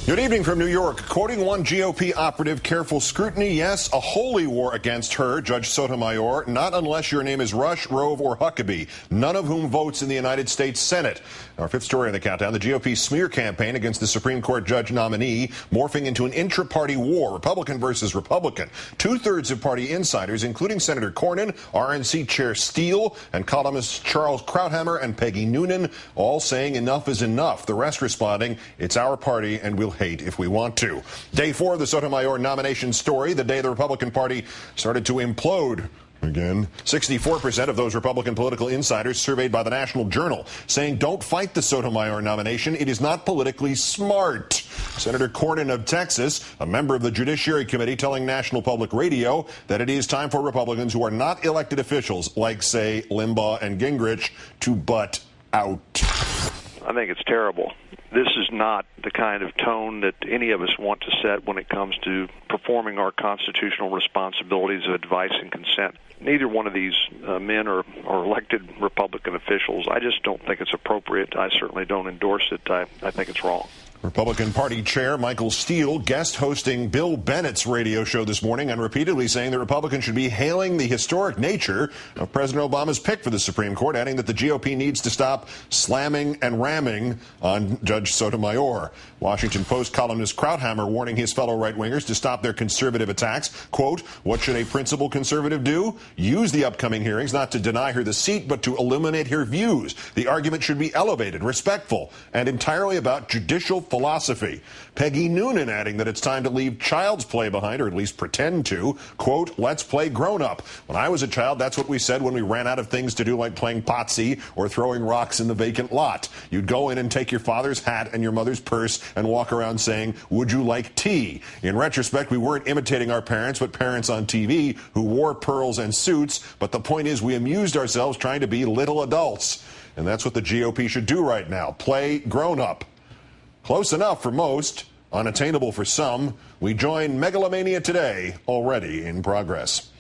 Good evening from New York. Quoting one GOP operative, careful scrutiny, yes, a holy war against her, Judge Sotomayor, not unless your name is Rush, Rove, or Huckabee, none of whom votes in the United States Senate. Our fifth story on the countdown, the GOP smear campaign against the Supreme Court judge nominee morphing into an intra-party war, Republican versus Republican. Two-thirds of party insiders, including Senator Cornyn, RNC Chair Steele, and columnists Charles Krauthammer and Peggy Noonan, all saying enough is enough. The rest responding, it's our party and we'll hate if we want to. Day 4 of the Sotomayor nomination story, the day the Republican Party started to implode. Again, 64% of those Republican political insiders surveyed by the National Journal saying don't fight the Sotomayor nomination. It is not politically smart. Senator Cornyn of Texas, a member of the Judiciary Committee, telling National Public Radio that it is time for Republicans who are not elected officials, like, say, Limbaugh and Gingrich, to butt out. I think it's terrible. This is not the kind of tone that any of us want to set when it comes to performing our constitutional responsibilities of advice and consent. Neither one of these men are elected Republican officials. I just don't think it's appropriate. I certainly don't endorse it. I think it's wrong. Republican Party Chair Michael Steele guest hosting Bill Bennett's radio show this morning and repeatedly saying that Republicans should be hailing the historic nature of President Obama's pick for the Supreme Court, adding that the GOP needs to stop slamming and ramming on Judge Sotomayor. Washington Post columnist Krauthammer warning his fellow right-wingers to stop their conservative attacks. Quote, what should a principled conservative do? Use the upcoming hearings not to deny her the seat, but to eliminate her views. The argument should be elevated, respectful, and entirely about judicial philosophy. Peggy Noonan adding that it's time to leave child's play behind, or at least pretend to. Quote, let's play grown-up. When I was a child, that's what we said when we ran out of things to do, like playing Potsy or throwing rocks in the vacant lot. You'd go in and take your father's hat and your mother's purse and walk around saying, would you like tea? In retrospect, we weren't imitating our parents, but parents on TV who wore pearls and suits. But the point is, we amused ourselves trying to be little adults. And that's what the GOP should do right now. Play grown-up. Close enough for most, unattainable for some. We join Megalomania Today, already in progress.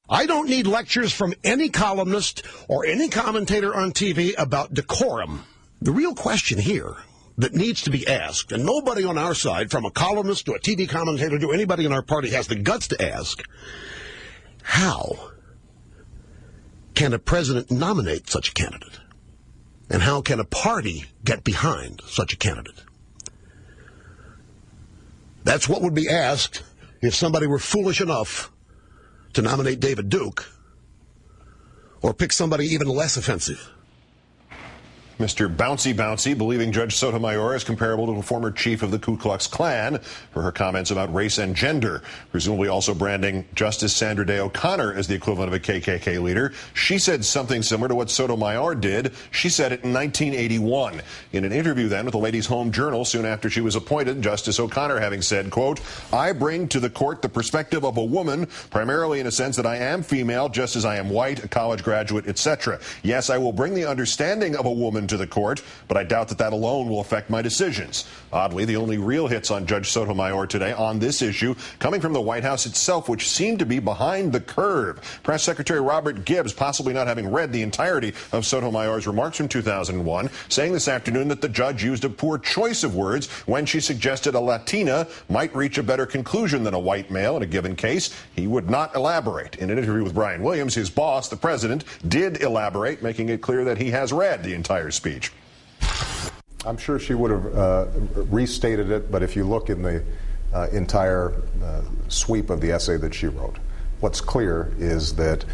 I don't need lectures from any columnist or any commentator on TV about decorum. The real question here that needs to be asked, and nobody on our side, from a columnist to a TV commentator to anybody in our party, has the guts to ask, how can a president nominate such a candidate? And how can a party get behind such a candidate? That's what would be asked if somebody were foolish enough to nominate David Duke or pick somebody even less offensive. Mr. Bouncy Bouncy believing Judge Sotomayor is comparable to a former chief of the Ku Klux Klan for her comments about race and gender, presumably also branding Justice Sandra Day O'Connor as the equivalent of a KKK leader. She said something similar to what Sotomayor did. She said it in 1981. In an interview then with the Ladies' Home Journal soon after she was appointed, Justice O'Connor having said, quote, I bring to the court the perspective of a woman, primarily in a sense that I am female, just as I am white, a college graduate, etc. Yes, I will bring the understanding of a woman to the court, but I doubt that alone will affect my decisions. Oddly, the only real hits on Judge Sotomayor today on this issue coming from the White House itself, which seemed to be behind the curve. Press Secretary Robert Gibbs, possibly not having read the entirety of Sotomayor's remarks from 2001, saying this afternoon that the judge used a poor choice of words when she suggested a Latina might reach a better conclusion than a white male in a given case. He would not elaborate. In an interview with Brian Williams, his boss, the president, did elaborate, making it clear that he has read the entire speech. I'm sure she would have restated it, but if you look in the entire sweep of the essay that she wrote, what's clear is that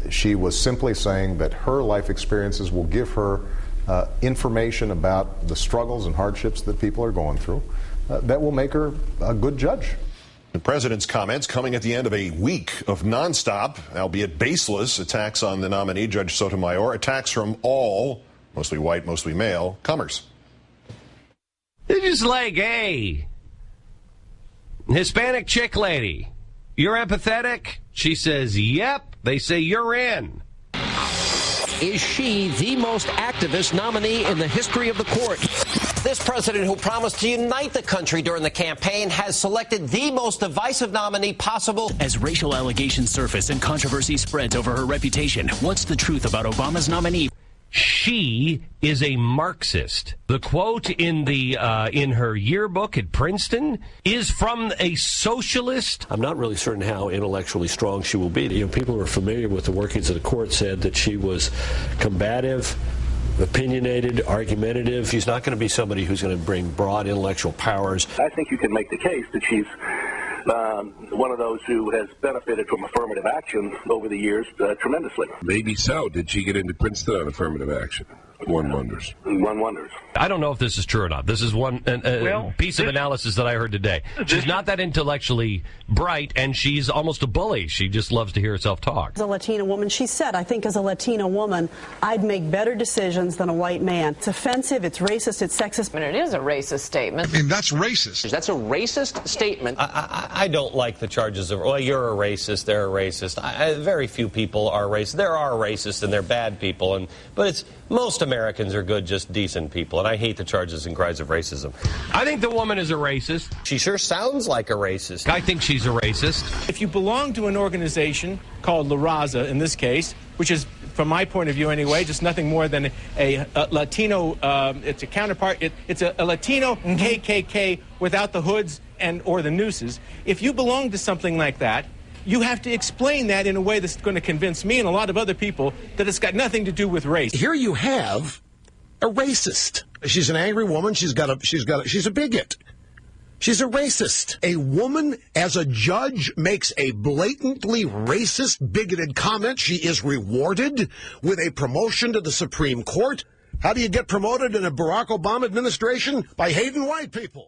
she was simply saying that her life experiences will give her information about the struggles and hardships that people are going through that will make her a good judge. The president's comments coming at the end of a week of nonstop, albeit baseless, attacks on the nominee, Judge Sotomayor, attacks from all, mostly white, mostly male, comers. They're just like, hey, Hispanic chick lady, you're empathetic? She says, yep. They say you're in. Is she the most activist nominee in the history of the court? This president, who promised to unite the country during the campaign, has selected the most divisive nominee possible. As racial allegations surface and controversy spreads over her reputation, what's the truth about Obama's nominee? She is a Marxist. The quote in her yearbook at Princeton is from a socialist. I'm not really certain how intellectually strong she will be. You know, people who are familiar with the workings of the court said that she was combative, opinionated, argumentative. She's not going to be somebody who's going to bring broad intellectual powers. I think you can make the case that she's one of those who has benefited from affirmative action over the years tremendously. Maybe so. Did she get into Princeton on affirmative action? One wonders. One wonders. I don't know if this is true or not. This is one piece of analysis that I heard today. She's not that intellectually bright, and she's almost a bully. She just loves to hear herself talk. As a Latina woman, she said, I think as a Latina woman, I'd make better decisions than a white man. It's offensive, it's racist, it's sexist. And it is a racist statement. I mean, that's racist. That's a racist statement. I don't like the charges of, well, you're a racist, they're a racist. Very few people are racist. There are racists and they're bad people, but most Americans are good, just decent people, and I hate the charges and cries of racism. I think the woman is a racist. She sure sounds like a racist. I think she's a racist. If you belong to an organization called La Raza, in this case, which is, from my point of view anyway, just nothing more than a Latino, it's a counterpart, it's a Latino KKK without the hoods or the nooses. If you belong to something like that, you have to explain that in a way that's going to convince me and a lot of other people that it's got nothing to do with race. Here you have a racist. She's an angry woman. She's a bigot. She's a racist. A woman, as a judge, makes a blatantly racist, bigoted comment. She is rewarded with a promotion to the Supreme Court. How do you get promoted in a Barack Obama administration? By hating white people.